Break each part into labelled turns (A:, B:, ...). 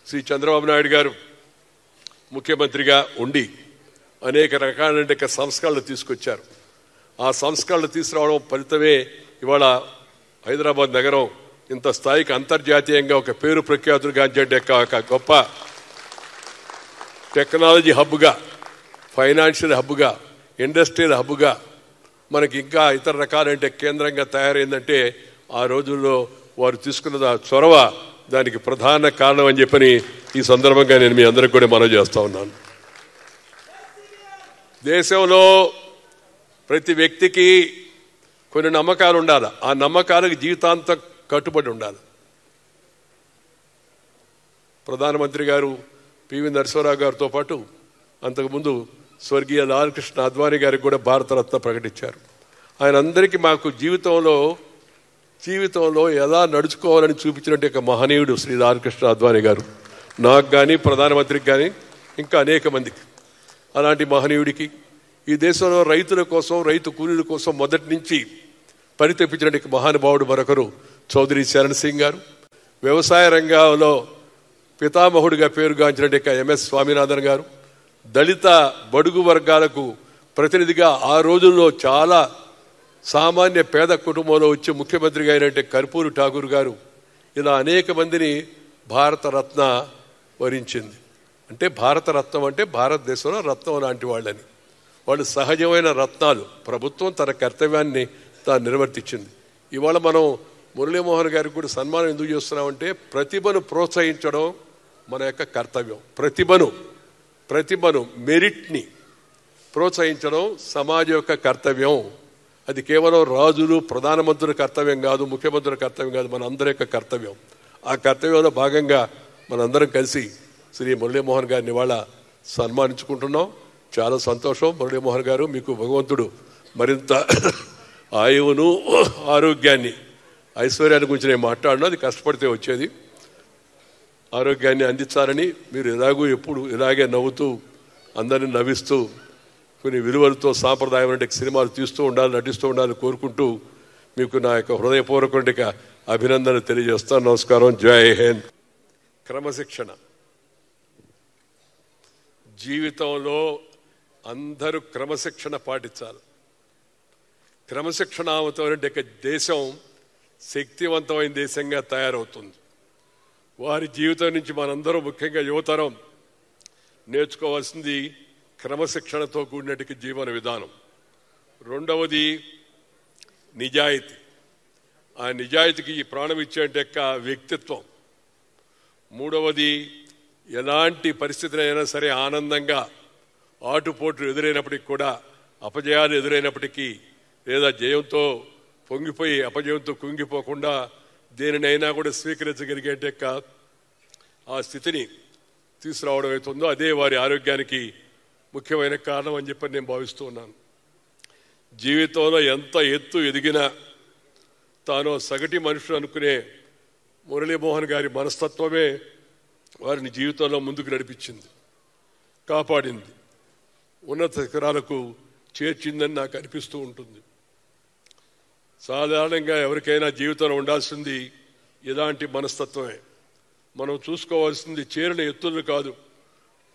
A: శ్రీ చంద్రబాబు నాయుడు గారు ముఖ్యమంత్రిగా ఉండి అనేక రకాలైన సంస్కరణలు తీసుకొచ్చారు. ఆ సంస్కరణలు తీసుకురావడం ఫలితమే ఇవాళ హైదరాబాద్ నగరం ఇంత స్థాయికి అంతర్జాతీయంగా ఒక పేరు ప్రఖ్యాతులు గాంచే ఒక గొప్ప టెక్నాలజీ హబ్గా, ఫైనాన్షియల్ హబ్గా, ఇండస్ట్రియల్ హబ్గా మనకి ఇంకా ఇతర రకాలంటే కేంద్రంగా తయారైందంటే ఆ రోజుల్లో వారు తీసుకున్న చొరవ దానికి ప్రధాన కారణం అని చెప్పని ఈ సందర్భంగా నేను మీ అందరికి కూడా మనవి చేస్తా ఉన్నాను. దేశంలో ప్రతి వ్యక్తికి కొన్ని నమ్మకాలు ఉండాలి. ఆ నమ్మకాలకు జీవితాంతం కట్టుబడి ఉండాలి. ప్రధానమంత్రి గారు పివి నరసింహారావు గారితో పాటు అంతకుముందు స్వర్గీయ లాలకృష్ణ అద్వానీ గారికి కూడా భారతరత్న ప్రకటించారు. ఆయన అందరికీ మాకు జీవితంలో ఎలా నడుచుకోవాలని చూపించినట్టు ఒక మహనీయుడు శ్రీ లాలకృష్ణ అద్వానీ గారు. నాకు కానీ ప్రధానమంత్రికి కానీ ఇంకా అనేక మందికి. అలాంటి మహనీయుడికి ఈ దేశంలో రైతుల కోసం, రైతు కూలీల కోసం మొదటి నుంచి పరితపించినట్టు మహానుభావుడు మరొకరు చౌదరి చరణ్ సింగ్ గారు. వ్యవసాయ రంగంలో పితామహుడిగా పేరుగాంచినట్టు ఎంఎస్ స్వామినాథన్ గారు. దళిత బడుగు వర్గాలకు ప్రతినిధిగా ఆ రోజుల్లో చాలా సామాన్య పేద కుటుంబంలో వచ్చి ముఖ్యమంత్రిగా అయినట్టే కర్పూరి ఠాకూర్ గారు. ఇలా అనేక మందిని భారతరత్న వరించింది. అంటే భారతరత్నం అంటే భారతదేశంలో రత్నం లాంటి వాళ్ళని. వాళ్ళు సహజమైన రత్నాలు. ప్రభుత్వం తన కర్తవ్యాన్ని తాను నిర్వర్తించింది. ఇవాళ మనం మురళీమోహన్ గారికి కూడా సన్మానం ఎందుకు చేస్తున్నామంటే ప్రతిభను ప్రోత్సహించడం మన యొక్క కర్తవ్యం. ప్రతిభను మెరిట్ని ప్రోత్సహించడం సమాజం యొక్క కర్తవ్యం. అది కేవలం రాజులు, ప్రధానమంత్రుల కర్తవ్యం కాదు, ముఖ్యమంత్రుల కర్తవ్యం కాదు, మన అందరి యొక్క కర్తవ్యం. ఆ కర్తవ్యంలో భాగంగా మనందరం కలిసి శ్రీ మురళీమోహన్ గారిని ఇవాళ సన్మానించుకుంటున్నాం. చాలా సంతోషం. మురళీమోహన్ గారు, మీకు భగవంతుడు మరింత ఆయువును, ఆరోగ్యాన్ని, ఐశ్వర్యాన్ని గురించి నేను మాట్లాడినా అది కష్టపడితే వచ్చేది. ఆరోగ్యాన్ని అందించాలని, మీరు ఎలాగూ ఎప్పుడు ఇలాగే నవ్వుతూ అందరినీ నవ్విస్తూ కొన్ని విలువలతో సాంప్రదాయమైన సినిమాలు తీస్తూ ఉండాలి, నటిస్తూ ఉండాలని కోరుకుంటూ మీకు నా యొక్క హృదయపూర్వక అభినందనలు తెలియజేస్తాను. నమస్కారం. జై హింద్. క్రమశిక్షణ జీవితంలో అందరూ క్రమశిక్షణ పాటించాలి. క్రమశిక్షణావంతమైన దేశం శక్తివంతమైన దేశంగా తయారవుతుంది. వారి జీవితం నుంచి మనందరం, ముఖ్యంగా యువతరం నేర్చుకోవాల్సింది క్రమశిక్షణతో కూడినట్టు జీవన విధానం. రెండవది నిజాయితీ. ఆ నిజాయితీకి ఈ ప్రాణం ఇచ్చేట వ్యక్తిత్వం. మూడవది ఎలాంటి పరిస్థితులైనా సరే ఆనందంగా, ఆటుపోట్లు ఎదురైనప్పటికీ కూడా, అపజయాలు ఎదురైనప్పటికీ లేదా జయంతో పొంగిపోయి అపజయంతో కుంగిపోకుండా దేనినైనా కూడా స్వీకరించగలిగేట ఆ స్థితిని తీసుకురావడం అవుతుందో అదే వారి ఆరోగ్యానికి ముఖ్యమైన కారణం అని చెప్పి నేను భావిస్తూ ఉన్నాను. జీవితంలో ఎంత ఎత్తు ఎదిగినా తాను సగటి మనుషులు అనుకునే మురళీమోహన్ గారి మనస్తత్వమే వారిని జీవితంలో ముందుకు నడిపించింది, కాపాడింది, ఉన్నత శిఖరాలకు చేర్చిందని నాకు అనిపిస్తూ ఉంటుంది. సాధారణంగా ఎవరికైనా జీవితంలో ఉండాల్సింది ఇలాంటి మనస్తత్వమే. మనం చూసుకోవాల్సింది చేరిన ఎత్తులు కాదు,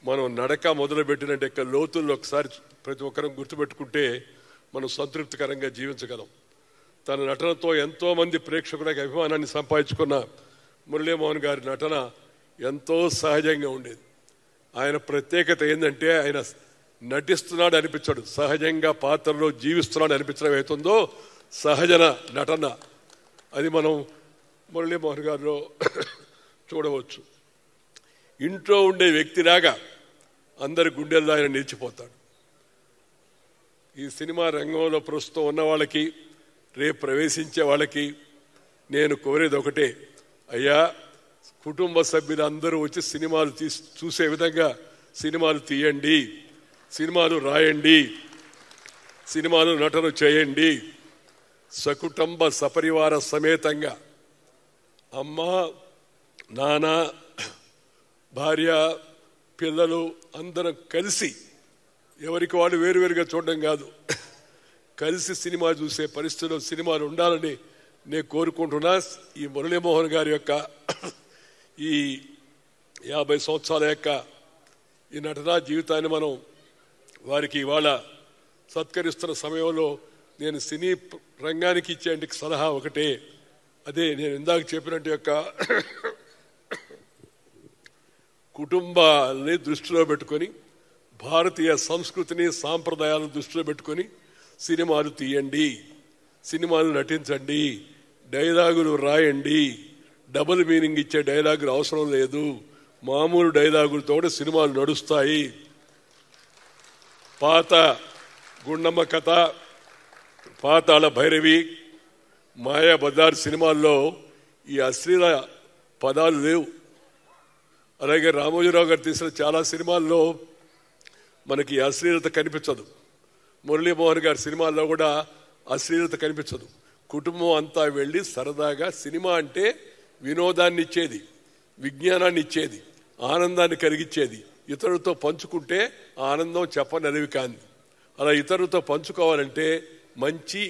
A: మనం నడక మొదలుపెట్టినట్టు లోతుల్లో ఒకసారి ప్రతి ఒక్కరం గుర్తుపెట్టుకుంటే మనం సంతృప్తికరంగా జీవించగలం. తన నటనతో ఎంతోమంది ప్రేక్షకులకు అభిమానాన్ని సంపాదించుకున్న మురళీమోహన్ గారి నటన ఎంతో సహజంగా ఉండేది. ఆయన ప్రత్యేకత ఏంటంటే ఆయన నటిస్తున్నాడు అనిపించాడు, సహజంగా పాత్రలో జీవిస్తున్నాడు అనిపించడం అవుతుందో సహజ నటన. అది మనం మురళీమోహన్ గారిలో చూడవచ్చు. ఇంట్లో ఉండే వ్యక్తిలాగా అందరి గుండెల్లో ఆయన నిలిచిపోతాడు. ఈ సినిమా రంగంలో ప్రస్తుతం ఉన్న వాళ్ళకి, రేపు ప్రవేశించే వాళ్ళకి నేను కోరేది ఒకటే, అయ్యా కుటుంబ సభ్యులందరూ వచ్చి సినిమాలు చూసే విధంగా సినిమాలు తీయండి, సినిమాలు రాయండి, సినిమాలు నటన చేయండి. సకుటుంబ సపరివార సమేతంగా అమ్మ, నాన్న, భార్య, పిల్లలు అందరం కలిసి, ఎవరికి వాళ్ళు వేరువేరుగా చూడడం కాదు, కలిసి సినిమా చూసే పరిస్థితుల్లో సినిమాలు ఉండాలని నేను కోరుకుంటున్నా. ఈ మురళీమోహన్ గారి యొక్క ఈ 50 సంవత్సరాల యొక్క ఈ నటనా జీవితాన్ని మనం వారికి ఇవాళ సత్కరిస్తున్న సమయంలో నేను సినీ రంగానికి ఇచ్చే సలహా ఒకటే, అదే నేను ఇందాక చెప్పినట్టు యొక్క కుటుంబాలని దృష్టిలో పెట్టుకొని, భారతీయ సంస్కృతిని సాంప్రదాయాలను దృష్టిలో పెట్టుకొని సినిమాలు తీయండి, సినిమాలు నటించండి, డైలాగులు రాయండి. డబుల్ మీనింగ్ ఇచ్చే డైలాగులు అవసరం లేదు, మామూలు డైలాగులతో కూడా సినిమాలు నడుస్తాయి. పాత గుండమ్మ కథ, పాతాళ భైరవి, మాయా బజార్ సినిమాల్లో ఈ అశ్లీల పదాలు లేవు. అలాగే రామోజీరావు గారు తీసిన చాలా సినిమాల్లో మనకి అశ్లీలత కనిపించదు. మురళీమోహన్ గారి సినిమాల్లో కూడా అశ్లీలత కనిపించదు. కుటుంబం అంతా వెళ్ళి సరదాగా, సినిమా అంటే వినోదాన్ని ఇచ్చేది, విజ్ఞానాన్ని ఇచ్చేది, ఆనందాన్ని కలిగించేది. ఇతరులతో పంచుకుంటే ఆనందం చెప్పనరివి కాంది. అలా ఇతరులతో పంచుకోవాలంటే మంచి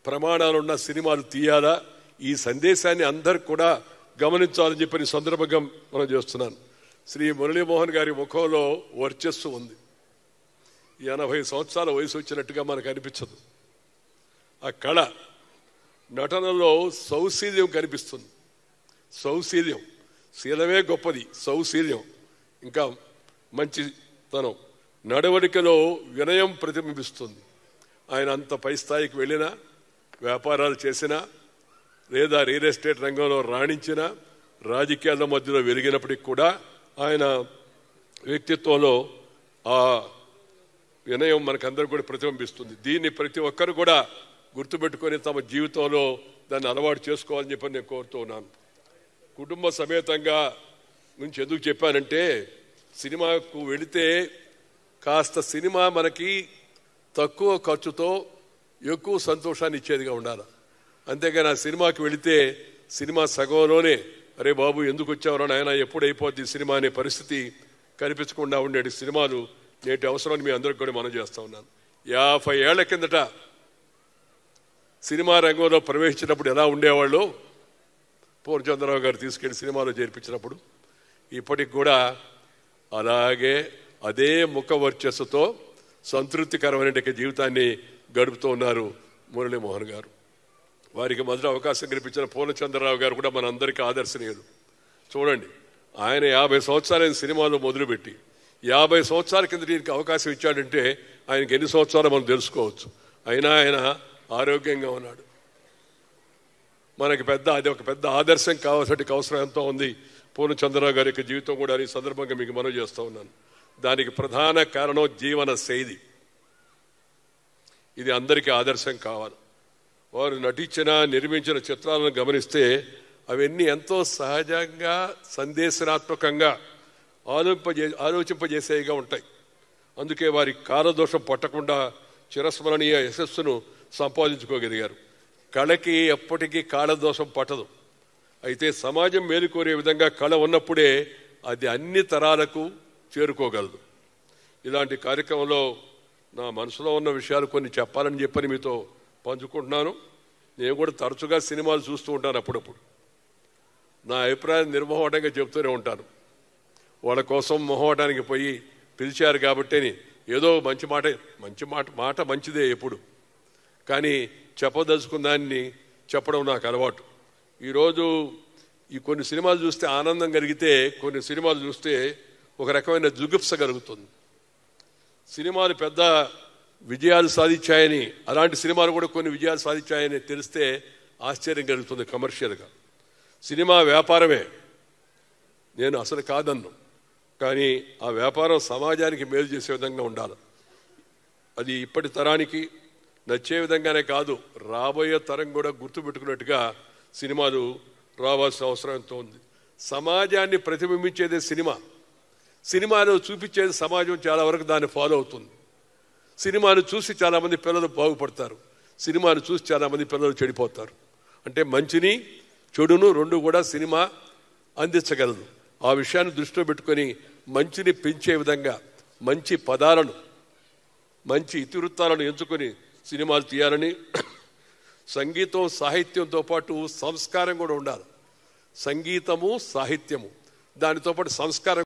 A: ప్రమాణాలున్న సినిమాలు తీయాలా. ఈ సందేశాన్ని అందరు కూడా గమనించాలని చెప్పని సందర్భంగా మనం చేస్తున్నాను. శ్రీ మురళీమోహన్ గారి ముఖంలో వర్చస్సు ఉంది. 80 సంవత్సరాల వయసు వచ్చినట్టుగా మనకు అనిపించదు. ఆ కళ, నటనలో సౌశీల్యం కనిపిస్తుంది. సౌశీల్యం, శీలమే గొప్పది, సౌశీల్యం ఇంకా మంచితనం, నడవడికలో వినయం ప్రతిబింబిస్తుంది. ఆయన అంత పై స్థాయికి వెళ్ళినా, వ్యాపారాలు చేసినా, లేదా రియల్ ఎస్టేట్ రంగంలో రాణించినా, రాజకీయాల మధ్యలో వెలిగినప్పటికి కూడా ఆయన వ్యక్తిత్వంలో ఆ వినయం మనకందరూ కూడా ప్రతిబింబిస్తుంది. దీన్ని ప్రతి ఒక్కరు కూడా గుర్తుపెట్టుకొని తమ జీవితంలో దాన్ని అలవాటు చేసుకోవాలని చెప్పి నేను కోరుతూ ఉన్నాను. కుటుంబ సమేతంగా నుంచి ఎందుకు చెప్పానంటే, సినిమాకు వెళితే కాస్త సినిమా మనకి తక్కువ ఖర్చుతో ఎక్కువ సంతోషాన్ని ఇచ్చేదిగా ఉండాలి. అంతేగాని ఆ సినిమాకి వెళితే సినిమా సగంలోనే అరే బాబు ఎందుకు వచ్చావరా నాయన, ఎప్పుడు అయిపోద్ది సినిమా అనే పరిస్థితి కనిపించకుండా ఉండేది సినిమాలు నేటి అవసరాన్ని మీ అందరికి కూడా మనం చేస్తూ ఉన్నాను. 50 ఏళ్ల కిందట సినిమా రంగంలో ప్రవేశించినప్పుడు ఎలా ఉండేవాళ్ళు, పూర్ణచంద్రరావు గారు తీసుకెళ్లి సినిమాలో చేర్పించినప్పుడు, ఇప్పటికి కూడా అలాగే అదే ముఖ వర్చస్సుతో సంతృప్తికరమైన జీవితాన్ని గడుపుతూ ఉన్నారు మురళీమోహన్ గారు. వారికి మొదటి అవకాశం కల్పించిన పూర్ణచంద్రరావు గారు కూడా మన అందరికీ ఆదర్శనీయులు. చూడండి, ఆయన 50 సంవత్సరాలైన సినిమాలో మొదలుపెట్టి 50 సంవత్సరాల కింద దీనికి అవకాశం ఇచ్చాడంటే ఆయనకి ఎన్ని సంవత్సరాలు మనం తెలుసుకోవచ్చు. అయినా ఆయన ఆరోగ్యంగా ఉన్నాడు. మనకి అది ఒక పెద్ద ఆదర్శం కావాల్సిన అవసరం ఎంతో ఉంది. పూర్ణచంద్రరావు గారి యొక్క జీవితం కూడా ఈ సందర్భంగా మీకు మనవి చేస్తూ ఉన్నాను. దానికి ప్రధాన కారణం జీవన శైలి. ఇది అందరికీ ఆదర్శం కావాలి. వారు నటించిన, నిర్మించిన చిత్రాలను గమనిస్తే అవన్నీ ఎంతో సహజంగా, సందేశనాత్మకంగా ఆలోచింపజేసేవిగా ఉంటాయి. అందుకే వారి కాలదోషం పట్టకుండా చిరస్మరణీయ యశస్సును సంపాదించుకోగలిగారు. కళకి ఎప్పటికీ కాలదోషం పట్టదు. అయితే సమాజం మేలుకోరే విధంగా కళ ఉన్నప్పుడే అది అన్ని తరాలకు చేరుకోగలదు. ఇలాంటి కార్యక్రమంలో నా మనసులో ఉన్న విషయాలు కొన్ని చెప్పాలని చెప్పని మీతో పంచుకుంటున్నాను. నేను కూడా తరచుగా సినిమాలు చూస్తూ ఉంటాను. అప్పుడప్పుడు నా అభిప్రాయం నిర్మోహటంగా చెప్తూనే ఉంటాను. వాళ్ళ కోసం మొహవటానికి పోయి పిలిచారు కాబట్టి ఏదో మంచి మాట మంచిదే ఎప్పుడు, కానీ చెప్పదలుచుకున్న దాన్ని చెప్పడం నాకు అలవాటు. ఈరోజు ఈ కొన్ని సినిమాలు చూస్తే ఆనందం కలిగితే, కొన్ని సినిమాలు చూస్తే ఒక రకమైన జుగుప్స కలుగుతుంది. సినిమాలు పెద్ద విజయాలు సాధించాయని, అలాంటి సినిమాలు కూడా కొన్ని విజయాలు సాధించాయని తెలిస్తే ఆశ్చర్యం కలుగుతుంది. కమర్షియల్గా సినిమా వ్యాపారమే, నేను అసలు కాదన్ను, కానీ ఆ వ్యాపారం సమాజానికి మేలు చేసే విధంగా ఉండాలి. అది ఇప్పటి తరానికి నచ్చే విధంగానే కాదు, రాబోయే తరం కూడా గుర్తుపెట్టుకున్నట్టుగా సినిమాలు రావాల్సిన అవసరం ఎంతో ఉంది. సమాజాన్ని ప్రతిబింబించేదే సినిమా. సినిమాలో చూపించేది సమాజం చాలా వరకు దాన్ని ఫాలో అవుతుంది. సినిమాను చూసి చాలామంది పిల్లలు బాగుపడతారు, సినిమాను చూసి చాలామంది పిల్లలు చెడిపోతారు. అంటే మంచిని చెడును రెండు కూడా సినిమా అందించగలదు. ఆ విషయాన్ని దృష్టిలో పెట్టుకొని మంచిని పెంచే విధంగా మంచి పదాలను, మంచి ఇతివృత్తాలను ఎంచుకొని సినిమాలు తీయాలని, సంగీతం సాహిత్యంతో పాటు సంస్కారం కూడా ఉండాలి. సంగీతము సాహిత్యము దానితో పాటు సంస్కారం